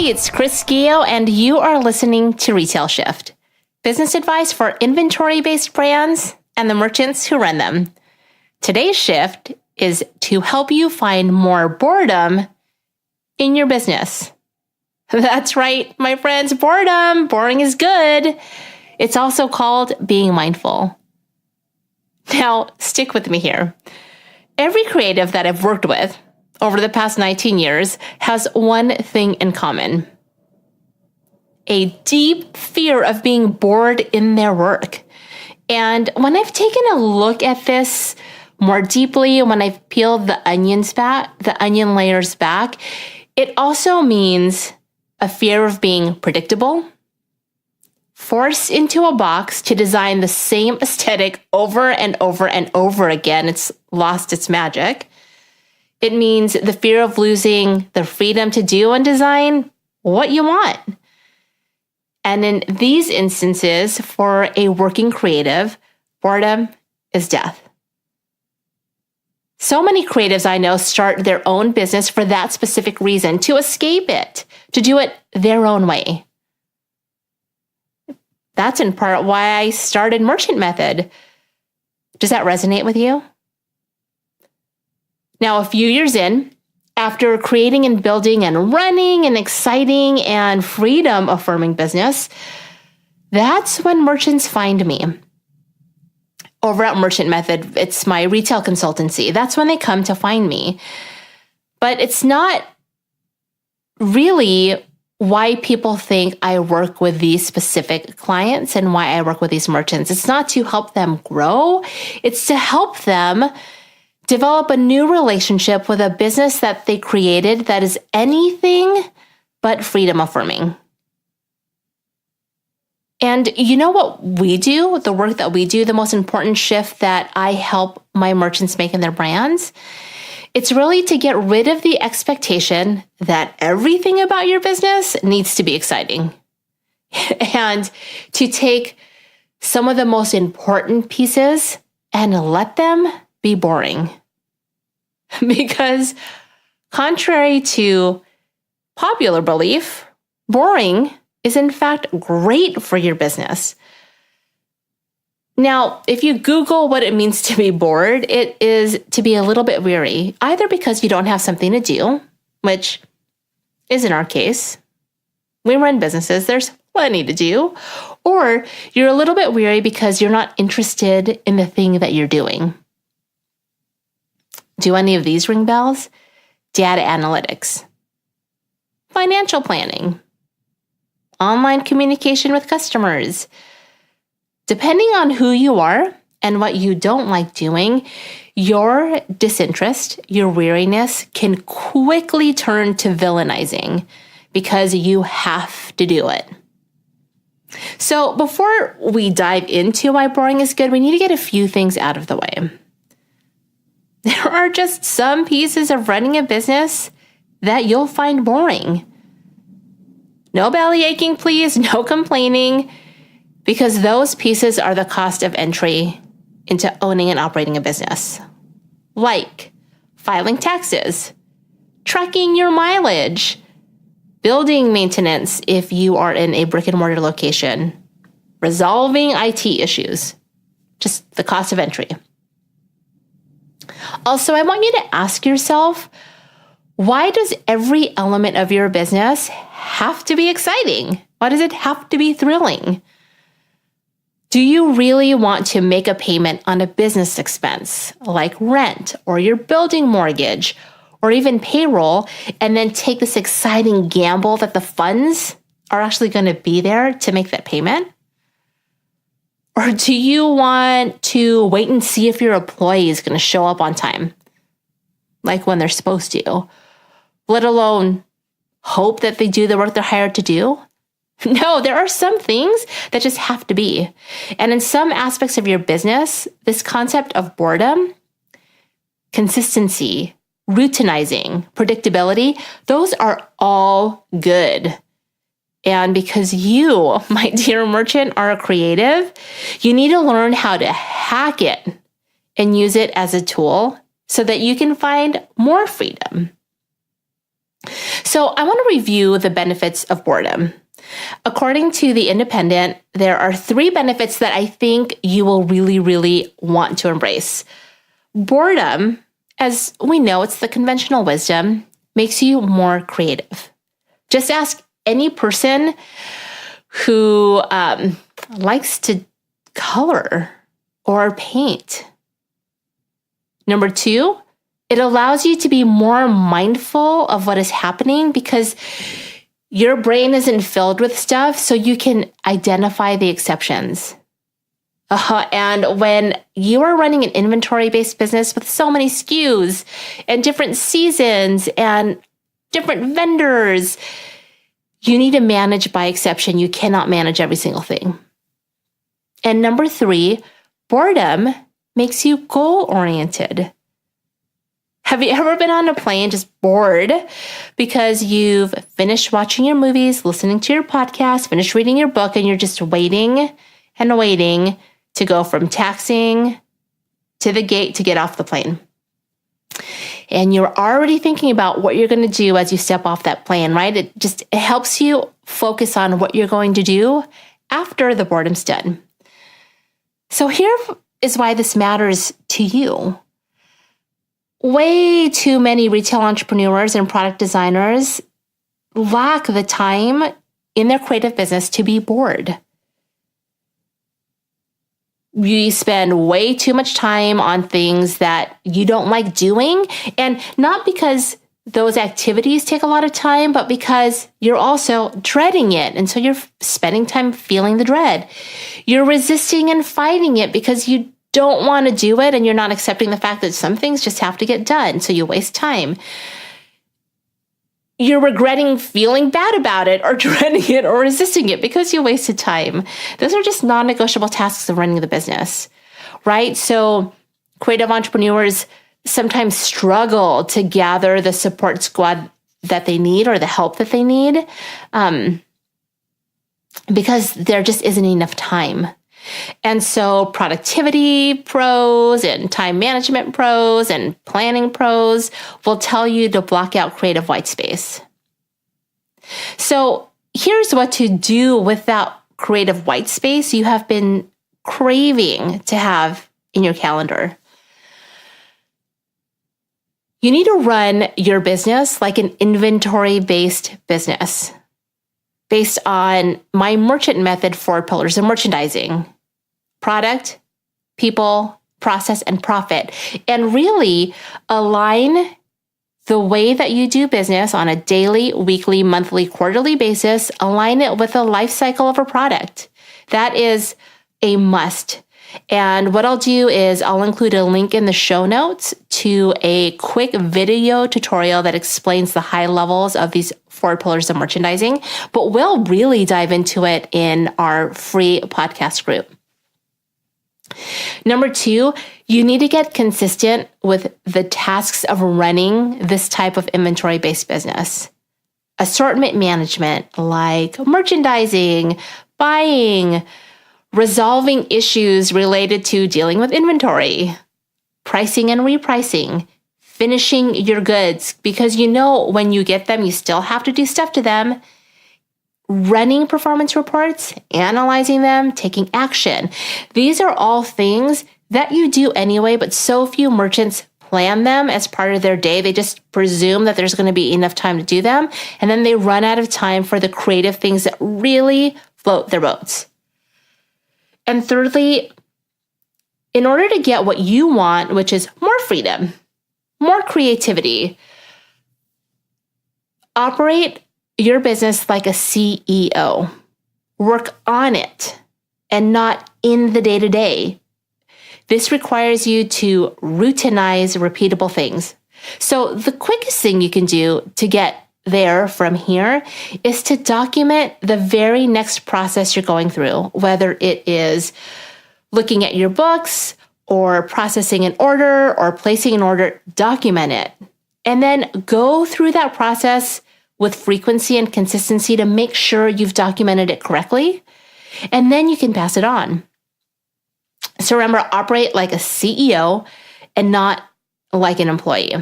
Hey, it's Chris Gio, and you are listening to Retail Shift, business advice for inventory-based brands and the merchants who run them. Today's shift is to help you find more boredom in your business. That's right, my friends, boredom. Boring is good. It's also called being mindful. Now, stick with me here. Every creative that I've worked with over the past 19 years has one thing in common: a deep fear of being bored in their work. And when I've taken a look at this more deeply, when I've peeled the onion layers back, it also means a fear of being predictable, forced into a box to design the same aesthetic over and over and over again. It's lost its magic. It means the fear of losing the freedom to do and design what you want. And in these instances, for a working creative, boredom is death. So many creatives I know start their own business for that specific reason, to escape it, to do it their own way. That's in part why I started Merchant Method. Does that resonate with you? Now, a few years in, after creating and building and running an exciting and freedom-affirming business, that's when merchants find me. Over at Merchant Method, it's my retail consultancy. That's when they come to find me. But it's not really why people think I work with these specific clients and why I work with these merchants. It's not to help them grow. It's to help them develop a new relationship with a business that they created that is anything but freedom affirming. And you know what we do, the work that we do, the most important shift that I help my merchants make in their brands? It's really to get rid of the expectation that everything about your business needs to be exciting, and to take some of the most important pieces and let them be boring. Because contrary to popular belief, boring is in fact great for your business. Now, if you Google what it means to be bored, it is to be a little bit weary, either because you don't have something to do, which is in our case. We run businesses, there's plenty to do, or you're a little bit weary because you're not interested in the thing that you're doing. Do any of these ring bells? Data analytics, financial planning, online communication with customers. Depending on who you are and what you don't like doing, your disinterest, your weariness can quickly turn to villainizing because you have to do it. So before we dive into why boring is good, we need to get a few things out of the way. There are just some pieces of running a business that you'll find boring. No belly aching, please, no complaining, because those pieces are the cost of entry into owning and operating a business. Like filing taxes, tracking your mileage, building maintenance if you are in a brick and mortar location, resolving IT issues, just the cost of entry. Also, I want you to ask yourself, why does every element of your business have to be exciting? Why does it have to be thrilling? Do you really want to make a payment on a business expense like rent or your building mortgage or even payroll, and then take this exciting gamble that the funds are actually going to be there to make that payment? Or do you want to wait and see if your employee is going to show up on time, like when they're supposed to, let alone hope that they do the work they're hired to do? No, there are some things that just have to be. And in some aspects of your business, this concept of boredom, consistency, routinizing, predictability, those are all good. And because you, my dear merchant, are a creative, you need to learn how to hack it and use it as a tool so that you can find more freedom. So I want to review the benefits of boredom. According to The Independent, there are 3 benefits that I think you will really, really want to embrace. Boredom, as we know, it's the conventional wisdom, makes you more creative. Just ask any person who likes to color or paint. Number 2, it allows you to be more mindful of what is happening because your brain isn't filled with stuff, so you can identify the exceptions. And when you are running an inventory-based business with so many SKUs and different seasons and different vendors, you need to manage by exception. You cannot manage every single thing. And number 3, boredom makes you goal-oriented. Have you ever been on a plane just bored because you've finished watching your movies, listening to your podcast, finished reading your book, and you're just waiting and waiting to go from taxiing to the gate to get off the plane? And you're already thinking about what you're going to do as you step off that plane, right? It helps you focus on what you're going to do after the boredom's done. So here is why this matters to you. Way too many retail entrepreneurs and product designers lack the time in their creative business to be bored. You spend way too much time on things that you don't like doing, and not because those activities take a lot of time, but because you're also dreading it. And so you're spending time feeling the dread. You're resisting and fighting it because you don't want to do it, and you're not accepting the fact that some things just have to get done, so you waste time. You're regretting feeling bad about it or dreading it or resisting it because you wasted time. Those are just non-negotiable tasks of running the business, right? So creative entrepreneurs sometimes struggle to gather the support squad that they need or the help that they need because there just isn't enough time. And so productivity pros and time management pros and planning pros will tell you to block out creative white space. So here's what to do with that creative white space you have been craving to have in your calendar. You need to run your business like an inventory-based business, based on my merchant method 4 pillars of merchandising: product, people, process, and profit. And really align the way that you do business on a daily, weekly, monthly, quarterly basis, align it with the life cycle of a product. That is a must. And what I'll do is I'll include a link in the show notes to a quick video tutorial that explains the high levels of these 4 pillars of merchandising, but we'll really dive into it in our free podcast group. Number 2, you need to get consistent with the tasks of running this type of inventory-based business. Assortment management, like merchandising, buying, resolving issues related to dealing with inventory, pricing and repricing, finishing your goods, because you know when you get them, you still have to do stuff to them, running performance reports, analyzing them, taking action. These are all things that you do anyway, but so few merchants plan them as part of their day. They just presume that there's going to be enough time to do them, and then they run out of time for the creative things that really float their boats. And thirdly, in order to get what you want, which is more freedom, more creativity, operate your business like a CEO. Work on it and not in the day-to-day. This requires you to routinize repeatable things. So the quickest thing you can do to get there from here is to document the very next process you're going through, whether it is looking at your books or processing an order or placing an order. Document it. And then go through that process with frequency and consistency to make sure you've documented it correctly. And then you can pass it on. So remember, operate like a CEO and not like an employee.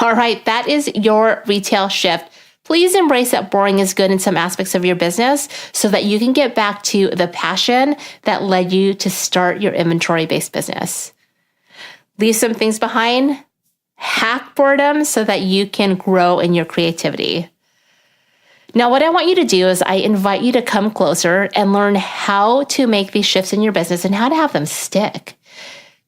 All right, that is your retail shift. Please embrace that boring is good in some aspects of your business so that you can get back to the passion that led you to start your inventory-based business. Leave some things behind, hack boredom so that you can grow in your creativity. Now, what I want you to do is I invite you to come closer and learn how to make these shifts in your business and how to have them stick.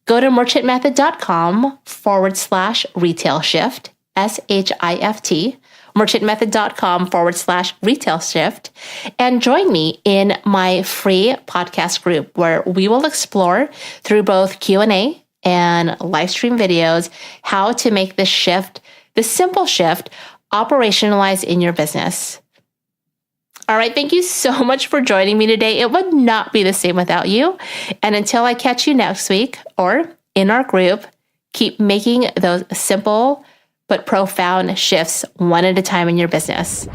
Go to merchantmethod.com/retail shift, SHIFT, merchantmethod.com/retail shift, and join me in my free podcast group where we will explore through both Q&A and live stream videos how to make this shift, this simple shift, operationalize in your business. All right, thank you so much for joining me today. It would not be the same without you. And until I catch you next week or in our group, keep making those simple but profound shifts one at a time in your business.